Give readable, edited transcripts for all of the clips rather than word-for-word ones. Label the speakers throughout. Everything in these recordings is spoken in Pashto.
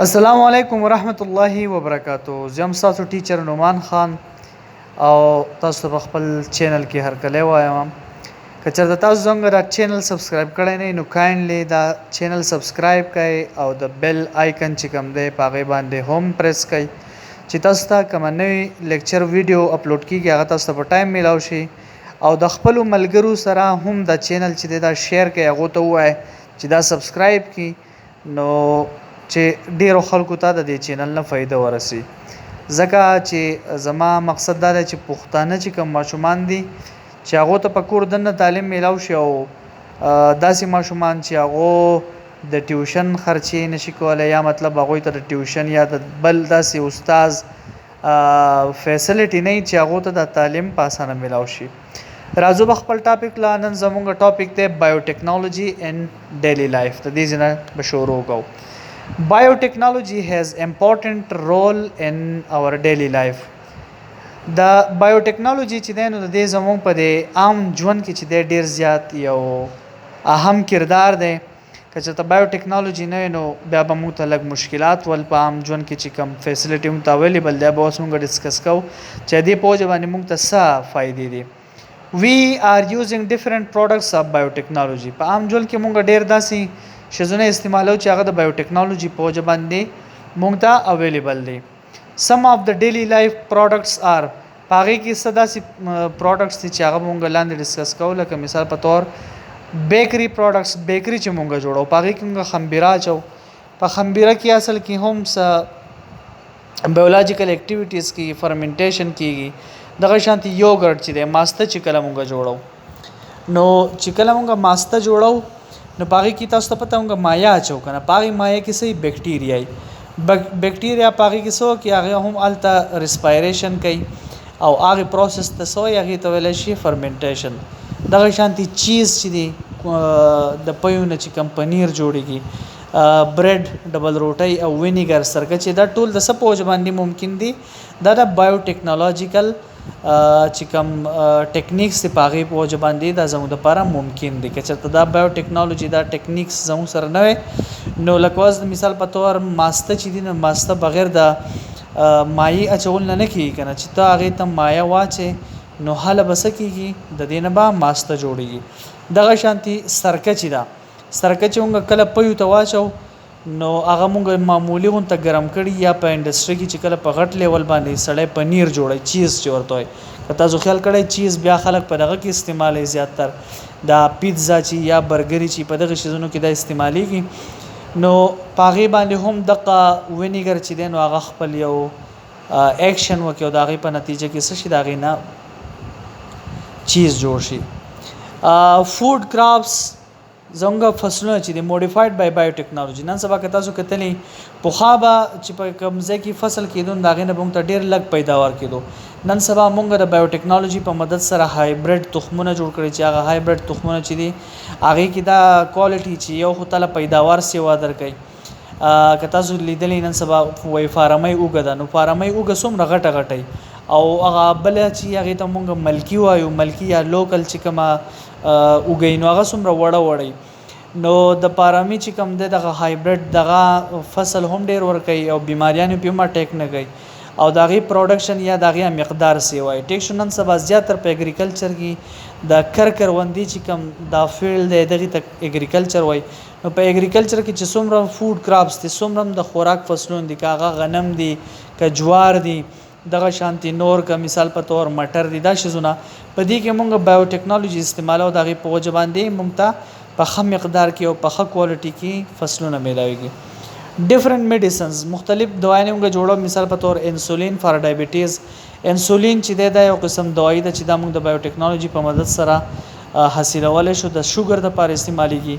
Speaker 1: السلام علیکم ورحمت الله وبرکاتو. زم تاسو ټیچر نومان خان او تاسو په خپل چینل کې هر کله وایم که چېرته تاسو څنګه دا چینل سبسکرایب کړئ نه نو کایندلی دا چینل سبسکرایب کړئ او د بیل آیکن چې کوم دی په هغې باندې هم پریس کړئ چې تاسو ته کومه نوې لیکچر ویډیو اپلوډ کیږي هغه تاسو ته په ټایم میلاو شي او د خپلو ملګرو سره هم دا چینل چې دی دا شیر کړئ هغو ته ووایئ چې دا سبسکرایب کړي نو چې ډیرو خلکو ته د دې چینل نه فایده ورسي ځکه چې زما مقصد دا دی چې پښتانه چې کوم ماشومان دي چې هغو ته په کور دننه تعلیم میلاو شي او داسې ماشومان چې هغو د ټیوشن خرچې نشي کولی یا مطلب هغوی ته د ټیوشن یا د بل داسې استاز فیسلیټي نه چې هغو ته د تعلیم په اسانه میلاو شي. راځو په خپل ټاپک لا نن زموږ ټاپک دی بایوټیکنالوژي ان ډیلی لایف. د دې ځای به شروع کوو. Biotechnology has important role in our daily life. د بایوټیکنالوژي چې دی نو د دې زموږ په د عام ژوند کې چې دی ډیر زیات یو اهم کردار دی. که چېرته بایوټیکنالوژي نه وي نو بیا به موږ ته لږ مشکلات ول په عام ژوند کې چې کوم فیسلیټي موږ ته اویلیبل دی به اوس موږ ډسکس کوو چې دې په وجه باندې موږ ته څه فایدې دي. We are using different products of biotechnology. په عام ژوند کې موږ ډیر داسې شیزونه استعمالو چې هغه د بایوټیکنالوژي په وجه باندې موږ ته اویلیبل دي. سم آف د ډیلی لایف پروډکټس آر په هغې کې څه داسې پروډکټس دي چې هغه موږ لاندې ډسکس کوو لکه مثال په طور بیکري پروډکټس بیکري چې موږ جوړو په هغې کې موږ خمبیره اچوو. په خمبیره کې اصل کې هم څه بایولوژیکل اکټیویټیز کې فرمنټیشن کېږي. دغه شانتي یوګرټ چې دی ماسته چې کله موږ جوړو نو چې کله موږ ماسته جوړو نو پاغي کې تاسو ته پته موږ مایا اچو کنه پاغي مایا کې صحیح بیکټیریاي بیکټیریا پاغي کې سو کې هغه هم الته ریسپایریشن کوي او هغه پروسس ته سو هغه ته ویل شي فرمنټیشن. دغه شانتي چیز چې دی د پيونه چې کم پنیر جوړیږي برېډ ډبل روټي او وینیګر سرکه چې دا ټول د سپوج باندې ممکن دي دا د بایوټیکنالوژیکل چې کوم ټیکنیکس دی په هغې په وجه باندې دا زموږ دپاره ممکن دي. که چېرته دا بایوټیکنالوژي دا ټیکنیکس زموږ سره نه وی نو لکه اوس د مثال په طور ماسته چې دي نو ماسته بغیر د مایع اچول نه کېږي که نه چې ته هغې ته مایع واچې نو هله به څه کېږي د دې نه به ماسته جوړېږي. دغه شانتي سرکه چې ده سرکه چې موږ کله پیو ته واچو نو هغه مونږ معمولی غونته ګرم کړي یا په انډسټري کې چې کله په غټ لیول باندې سړی پنیر جوړي چیز چې ورته وایي که تاسو خیال کړئ چیز بیا خلک په دغه کې استعمالوي زیاتر دا پیتزا چې یا برګري چې په دغه شیزونو کې دا استعمالیږي نو په هغې باندې هم دغه وینیګر چې دی نو هغه خپل یو ایکشن وکړي او د هغې په نتیجه کې څه شي د هغې نه چیز جوړ شي. فوډ کراپس زموږ فصلونه چې دي موډیفاید بای بایوټیکنالوژي. نن سبا که تاسو کتلی پخوا به چې په کوم ځای کې فصل کېدو نو د هغې نه به موږ ته ډېر لږ پیداوار کېدو. نن سبا موږ د بایوټیکنالوژي په مدد سره هایبریډ تخمونه جوړ کړي چې هغه هایبریډ تخمونه چې دي هغې کې دا کوالټي چې یو خو تله پیداوار سیوا درکوي. که تاسو لیدلی نن سبا وایي فارمۍ اوږه ده نو فارمۍ اوږه څومره غټه غټه او هغه بله چې هغې ته موږ ملکي وایو ملکي یا لوکل چې کومه اوږی نو هغه څومره وړه وړی نو د پارامي چې کوم دی دغه هایبریډ دغه فصل هم ډېر ورکوي او بیماریانې پې هم اټیک نه کوي او د هغې پروډکشن یا د هغې مقدار سی وایي. ټیک شو نن سبا زیاتر په اګریکلچر کې د کروندې چې کوم دا فیلډ دی دغې ته اګریکلچر وایي نو په اګریکلچر کې چې څومره فوډ کراپس دي څومره هم د خوراک فصلونه دي که هغه غنم دي که جوار دي دغه شانتي نور که مثال په طور مټر دي دا شیزونه په دې کې موږ بایوټیکنالوژي استعمالو د هغې په وجه باندې موږ ته په ښه مقدار کې او په ښه کوالټي کې فصلونه میلاویږي. ډیفرنٹ میډیسنز مختلف دوايانې موږ جوړو مثال په طور انسولین فار ډایبیټیز. انسولین چې دی دا یو قسم دوايي ده چې دا موږ د بایوټیکنالوژي په مدد سره حاصلولی شو. د شوګر دپاره استعمالیږي.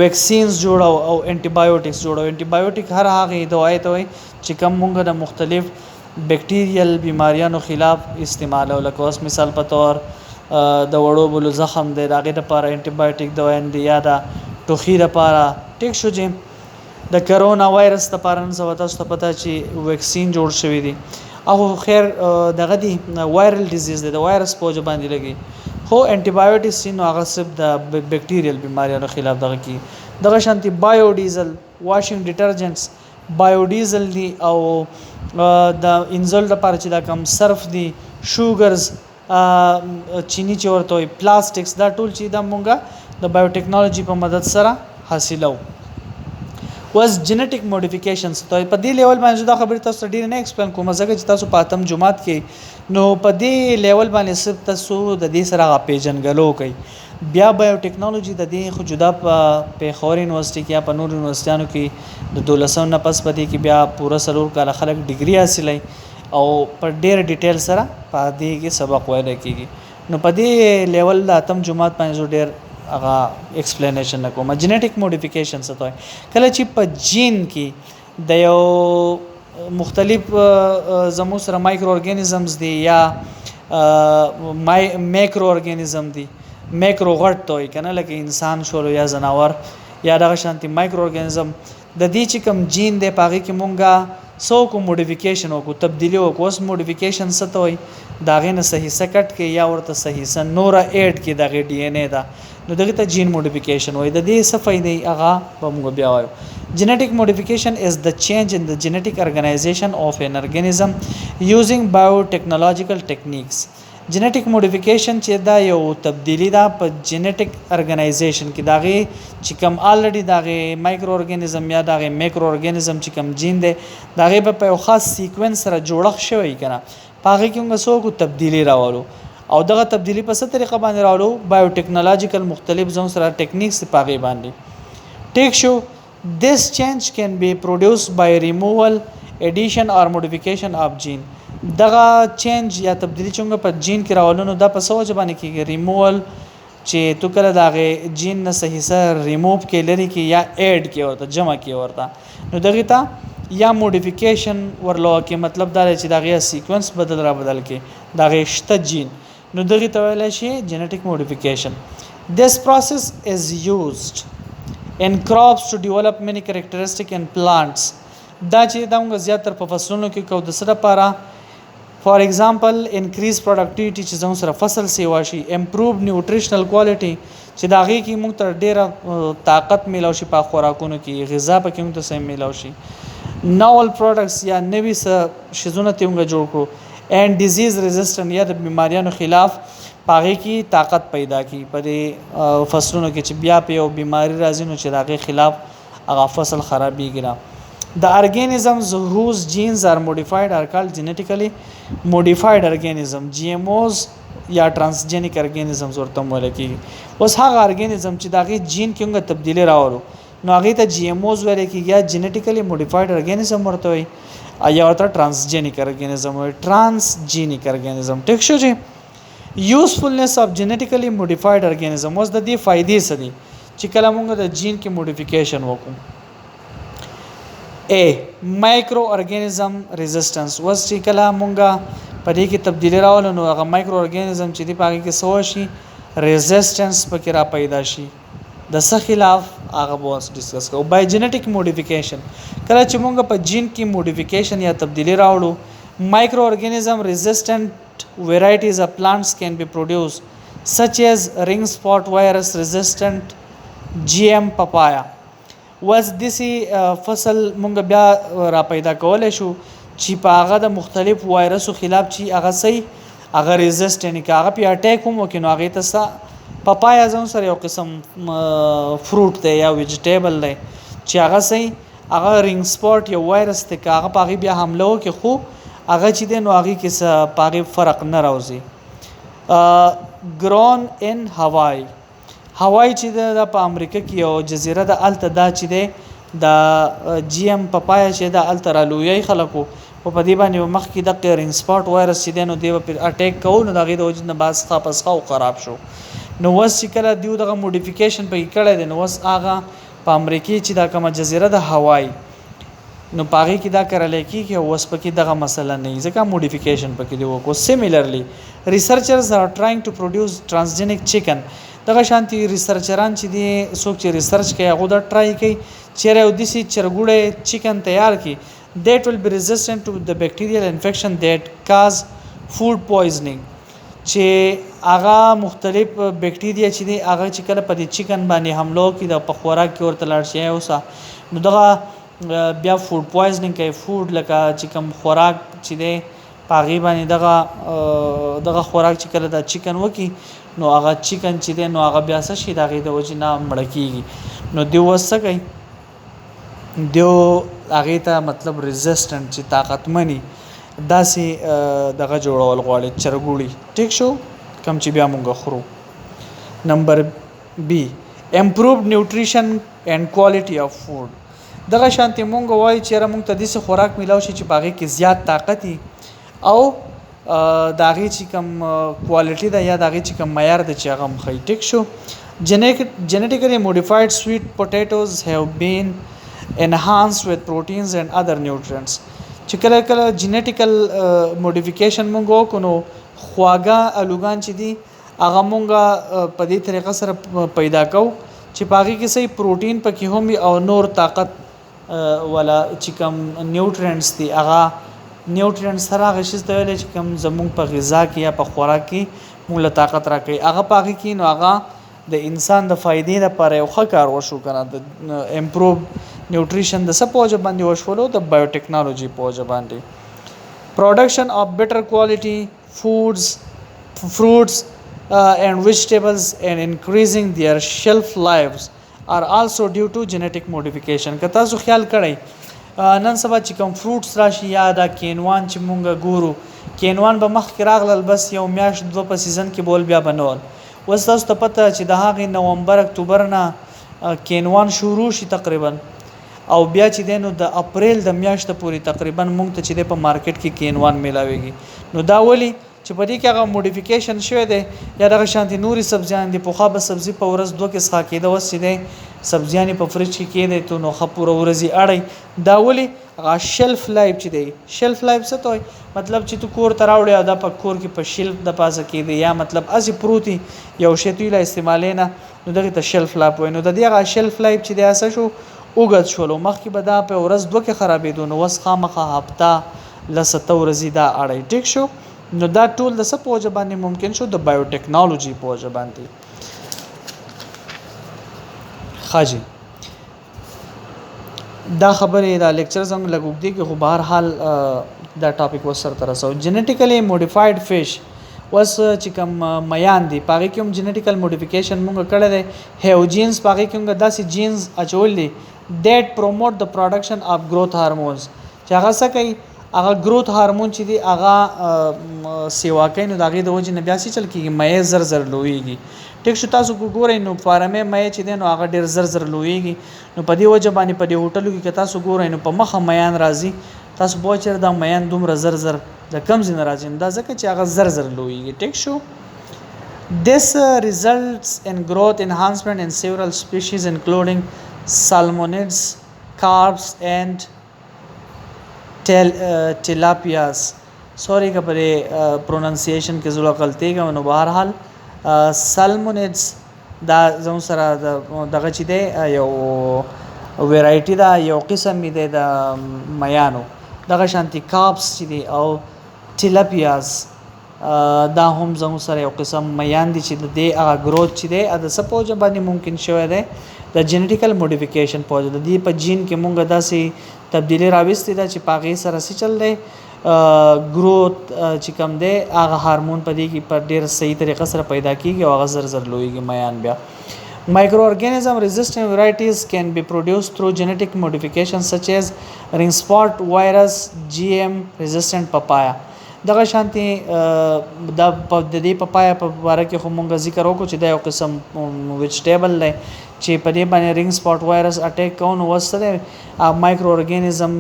Speaker 1: ویکسینز جوړو او انټي بایوټکس جوړو. انټي بایوټک هر هغې دوايي ته وایي چې کوم موږ د مختلف بیکټیریل بیماریانو خلاف استعمالو. لکه اوس مثال په طور د وړو بلو زخم دی د هغې دپاره انټي بایوټک دوايان دي یا د ټوخي دپاره. ټیک شو چې د کرونا وایرس دپاره نن سبا تاسو ته پته چې ویکسین جوړ شوي دي او خیر دغه دی وایرل ډیزیز دی د وایرس په وجه باندې لګي خو انټي بایوټکس نو هغه صرف د بیکټیریل بیماریانو خلاف دغه کی. دغه شانتي بایو ډیزل واشینګ ډیټرجنټس بایوډیزل دي او د انزل لپاره چې دا کم صرف دي شوګرز چینی چې ورته وي پلاستکس دا ټول چې دا مونږه د بایوټیکنالوژي په مدد سره حاصلو was genetic modifications ته په دې لیول باندې دا خبره تاسو ډیر نه ایکسپلین کوم ځکه چې تاسو په اتم جماعت کې نو په دې لیول باندې صرف تاسو د دې سره پیژنګلو کوي بیا بایوټیکنالوژي د دې خو جدا په خور یونیورسيټي کې یا په نور یونیورسيټانو کې د 1200 نه پس پدې کې بیا پورا سلور کال خلک ډیګري حاصلای او په ډیر ډیټیل سره په دې کې سبق وایي کېږي نو په دې لیول د اتم جماعت باندې ډیر هغه ایکسپلینیشن نکوم جینیټک موډیفیکیشن څه ته کله چې په جین کې د یو مختلف زمو سره مایکرو ارګانیزمز دي یا مایکرو ارګانیزم دي مایکرو غټ توي کنه لکه انسان شول یا جناور یا دغه شانتي مایکرو ارګانیزم د دې چې کوم جین دی پاغي کې مونږه سو کو موډیفیکیشن او کو تبدیلی او کوس موډیفیکیشن څه ته وي داغه نه صحیح سکټ کې یا ورته صحیح سن نور اډ کې دغه ډي ان اے دا نو دغه ته جین موډیفیکیشن وای د دې څه فائدې هغه به موږ بیا وایو genetic modification is the change in the genetic organization of an organism using biotechnological techniques genetic modification چې دا یو تبدیلی دا په genetic organization کې داغه چې کوم already داغه مایکرو ارګانیزم یا داغه مایکرو ارګانیزم چې کوم جین دی داغه په یو خاص سیکوینس سره جوړښت شوی کنه پاغه کې موږ سو کو تبدیلی راوړو او دغه تبدیلی په څه طریقه باندې راوړو بایوټیکنالوژیکل مختلف ځون سره ټیکنیکس پاغه باندې ټیک شو this change can be produced by removal addition or modification of gene دغه چینج یا تبدیلی څنګه په جین کې راولنو دا په سوچ باندې کېږي ریموول چې تو کله دغه جین نه صحیح سره ریموو کې لري کې یا اډ کې ورته جمع کې ورته نو دغه ته یا موډیفیکیشن ورلو کې مطلب دا چې دغه سیکوینس بدل را بدل کې دغه شته جین نو دغه ته ویل شي جینیټک موډیفیکیشن this process is used in crops to develop many characteristics in plants دا چې دا موږ زیاتره په فصلونو کې کو د سره لپاره for example increase productivity چې زموږ سره فصل سی واشي improve nutritional quality چې دا غي کې موږ تر ډیره طاقت میلاو شي په خوراکونو کې غذا په کې موږ ته سم میلاو شي novel products یا نوې شیزونه ته موږ جوړ کړو and disease resistant یا د بیماریانو خلاف پاغه کې طاقت پیدا کی په دې فصلونو کې چې بیا په یو بیماری راځي نو چې داغه خلاف هغه فصل خرابېږي The organisms whose genes are modified are called genetically modified organism GMOs یا transgenic organisms ورته ویل کیږي اوس هغه ارګانیزم چې داغه جین کې موږ تبدیلی راوړو نو هغه ته GMOs ویل کیږي یا genetically modified organism ورته وي یا ورته transgenic organism وي transgenic organism ټیک شو جی usefulness of genetically modified organism اوس د دې فائدې څه دي چې کله موږ د جین کې موډیفیکیشن وکړو A micro organism resistance وس چې کله مونږه په دې کې تبدیلی راولو نو هغه مایکرو ارګانیزم چې دی پاګه کې سو شي ریزिस्टنس پکې را پیدا شي د څه خلاف هغه به ډیسکس کوو بای جینیټک موډیفیکیشن کله چې مونږ په جین کې موډیفیکیشن یا تبدیلی راوړو micro organism resistant varieties of plants can be produced such as ring spot virus resistant GM papaya was دسی فصل مونږ بیا را پیدا کولای شو چې په هغه د مختلف وایرسو خلاف چې هغه سي هغه ریزिस्ट یعنی که هغه په اٹیک هم وکړي نو هغه ته پپایا ځون سره یو قسم فروټ دی یا ویجیټیبل دی چې هغه سي هغه رینګ سپاټ یو وایرس ته هغه پاغي بیا حمله وکړي خو هغه چې دی نو هغه کې څه پاغي فرق نه راوځي grown in Hawaii هوای چې د په امریکا کې یو جزیره د الته دا چې دی د جی ام پپایا چې د الترا لوی خلکو په دې باندې مخ کې د قرینګ سپاټ وایرس چې دی نو دی په اٹیک کوو نو دغه د وجه نه باز خاص خو خراب شو نو وس چې کله دیو دغه موډیفیکیشن په کړه دی نو وس هغه په امریکا چې دا کومه جزیره د هوای نو پاغي کې دا کړل کېږي وس پکې دغه مسله نه ځکه موډیفیکیشن پکې دی وکړو سیمیلرلی ریسرچرز آر ټرایینګ ټو پروډوس ټرانسجنیک چکن دغه شانتي ریسرچران چې دي څوک چې ریسرچ کوي هغه دا ټرای کوي چې راو دي چې چرګوړې چکن تیار کی that will be resistant to the bacterial infection that cause food poisoning چې هغه مختلف بکټیریا چې دي هغه چې کله په دې چکن باندې حمله کوي د پخورا کې ورته لاړ شي اوسه نو دغه بیا فود پوایزنینګ کوي فود لکه چې کوم خوراک چې دی پاغي باندې دغه خوراک چې کله د چیکن وکي نو هغه چیکن چې دی نو هغه بیا څه شي دغه د وجې نه مړ کیږي نو دی وسه کوي دیو هغه ته مطلب ریزिस्टنت چې طاقتمنی داسې دغه جوړول غواړي چرګوړي ټیک شو کم چې بیا مونږ خورو نمبر بی امپرووډ نیوټریشن اینڈ کوالټي اف فود دغه شانتي مونږ وایي چې مونږ ته د خوراک ملاو شي چې باغې کې زیات طاقت او داغه چې کم کوالټي دا یا داغه چې کم معیار د چې هغه مخې ټیک شو genetically modified sweet potatoes have been enhanced with proteins and other nutrients چې کله کله جینټیکل موډیفیکیشن مونږ وکړو خواږه الوګان چې دي هغه مونږ په دې طریقه سره پیدا کوو چې پاږي کې صحیح پروتین پکې هم او نور طاقت ولا چې کوم نیوټرینټس دي هغه نیوټرینټس سره هغه شي ته ویل چې کوم زموږ په غذا کې یا په خوراک کې موږ له طاقت راکړي هغه پاږي کې نو هغه د انسان د فائدې لپاره یو ښه کار وشو کنه د امپروو نیوټریشن د سپوج باندې وشولو د بایوټیکنالوژي پوج باندې production of better quality foods fruits and vegetables and increasing their shelf lives are also due to genetic modification که تاسو خیال کړئ نن سبا چې کوم فروټس راشي یا دا کینوان چې مونږ ګورو کینوان به مخ کې راغلل بس یو میاشت دوه په سیزن کې بول بیا بنول وس تاسو ته پته چې د هغې نومبر اکتوبر نه کینوان شروع شي تقریبا او بیا چې دینو د اپریل د میاشتې پورې تقریبا مونږ ته چې د په مارکیټ کې کینوان میلاويږي نو دا ولی چې په دې کې هغه موډیفیکیشن شوی دی یا دغه شانتي نوري سبزیان دي په خو به سبزی په ورځ دوه کې څخه کېده وس دي سبزیان په فریج کې کېده ته نو خو پوره ورځي اړي دا ولی هغه شلف لایف چې دی شلف لایف څه توي مطلب چې تو کور تراوړې دا په کور کې په شلف د پاسه کېده یا مطلب ازي پروتي یو شی تویل استعمالینه نو دغه ته شلف لایف وای نو د دې هغه شلف لایف چې دی اسه شو اوګد شولو مخکې به دا په ورځ دوه کې خرابېدو نو وس خامخه هفته لسته ورځي دا اړي ټیک شو نو دا ټول د څه پوجا باندې ممکن شو د بایوټیکنالوژي پوجا باندې خاجي دا خبره دا لیکچر څنګه لګوک دي چې خو بهر حال دا ټاپک وسر تر سو جینټیکلی موډیفاید فش وس چې کوم میان دي پاره کوم جینټیکل موډیفیکیشن مونږ کړی دی هیو جینز پاره کوم داسې جینز اچول دي that promote the production of growth hormones چې هغه څه کوي هغه growth هورمون چې دی هغه سیوا کوي نو دغه د وجه نه بیا سي چل کیږي مې زر زر لویږي ټیک شو تاسو ګورئ نو فارمه مې چې دی نو هغه ډیر زر زر لویږي نو په دې وجه باندې په دې هوټلو کې تاسو ګورئ نو په مخه میان راځي تاسو بوچر دا میان دومره زر زر د کم زین راځي دا ځکه چې هغه زر زر لویږي ټیک شو This results in growth enhancement in several species including salmonids, carps and tilapias. Sorry کبره pronunciation کې زړه غلطي کوم نو بهر حال salmonids دا زمو سره دغه چې دی یو ویرایټي دا یو قسم دی د میانو دغه شانتي کارپس چې دی او تیلاپیاز دا هم زمو سره یو قسم میان دي چې د هغه گروث چې دی د سپوج باندې ممکن شوی دی د جینټیکل موډیفیکیشن پوج د دې په جین کې مونږ داسې تبدیلی راوستي دا چې پاغې سره سي چل دی گروث چې کم دی هغه هورمون په دې کې په ډیر صحیح طریقه سره پیدا کیږي او هغه زر زر لویږي میان بیا microorganism resistant varieties can be produced through genetic modification such as ring spot virus GM resistant papaya دغه شانتي د دې پپایا په اړه کې همغه ذکر وکړو چې دا یو قسم ویجیټیبل دی چې په دې باندې رینګ سپاټ وایرس اٹیک کوي نو وسره مایکرو ارګانیزم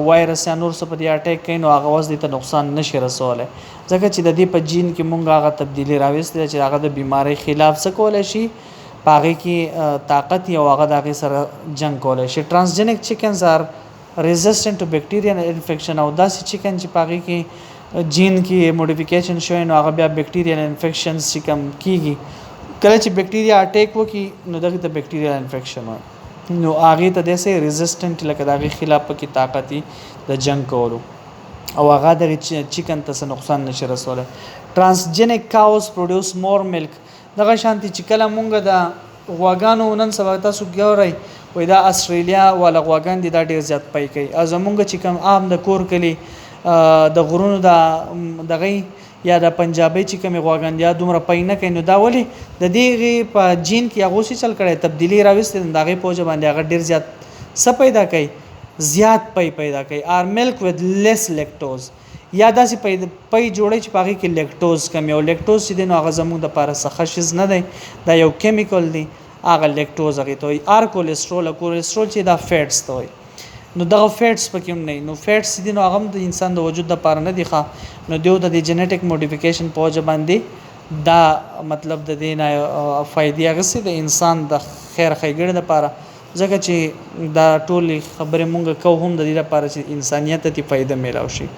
Speaker 1: وایرس یا نور څه په دې اٹیک کوي نو هغه وس دې ته نقصان نشي رسوله ځکه چې د دې په جین کې مونږ هغه تبدیلی راوستل چې هغه د بیماری خلاف څه کولای شي پاغه کې طاقت یا هغه دغه سره جنگ کولای شي ترانسجنیک چیکنز ار resistant to bacterial infection او داسې چیکن چې پاغه کې جین کې موډیفیکیشن شوی نو هغه بیا بکټیریل انفیکشنز چې کم کیږي کله چې بکټیریا اٹیک وکي نو دغه ته بکټیریل انفیکشن وي نو هغه ته د سه ریزिस्टنت لکه دغه خلاف کې طاقتي د جنگ کولو او هغه د چیکن ته نقصان نشي رسوله ترانسجنیک کاوز پروډوس مور ملک دغه شانتي چې کله مونږ د غواګانو نن سبا تاسو ګورئ وای دا استرالیا والا غواګان دي دا ډیر زیات پای کوي زمونږ چې کوم عام د کور کلی د غرونو دغه یا د پنجابي چې کوم غواګان دي دومره پای نه کوي. نو دا ولی د دې په جین کې هغه څه چل کړي تبدیلی راوستي دغه پوجا باندې هغه ډیر زیات څه پیدا کوي زیات پای پیدا کوي. ار ملک وذ لیس لیکټوز یا داسې پای جوړی چې پاږي کې لیکټوز کم یو لیکټوز چې دی نو هغه زموږ د پاره څخه شیز نه دی دا یو کیمیکل دی هغه لیکټوز هغه ته وي. ار کولیسټرول چې دا فیټس ته وي نو دغه فیټس پکې هم نه نو فیټس دي نو هغه د انسان د وجود د پاره نه دی ښه نو دیو د جنیټیک موډیفیکیشن په وجه باندې دا مطلب د دې نه فائدې هغه سي د انسان د خیر خیګړې د پاره ځکه چې دا ټول خبره مونږ کوو هم د دې لپاره چې انسانیت ته فائدہ میلاو شي.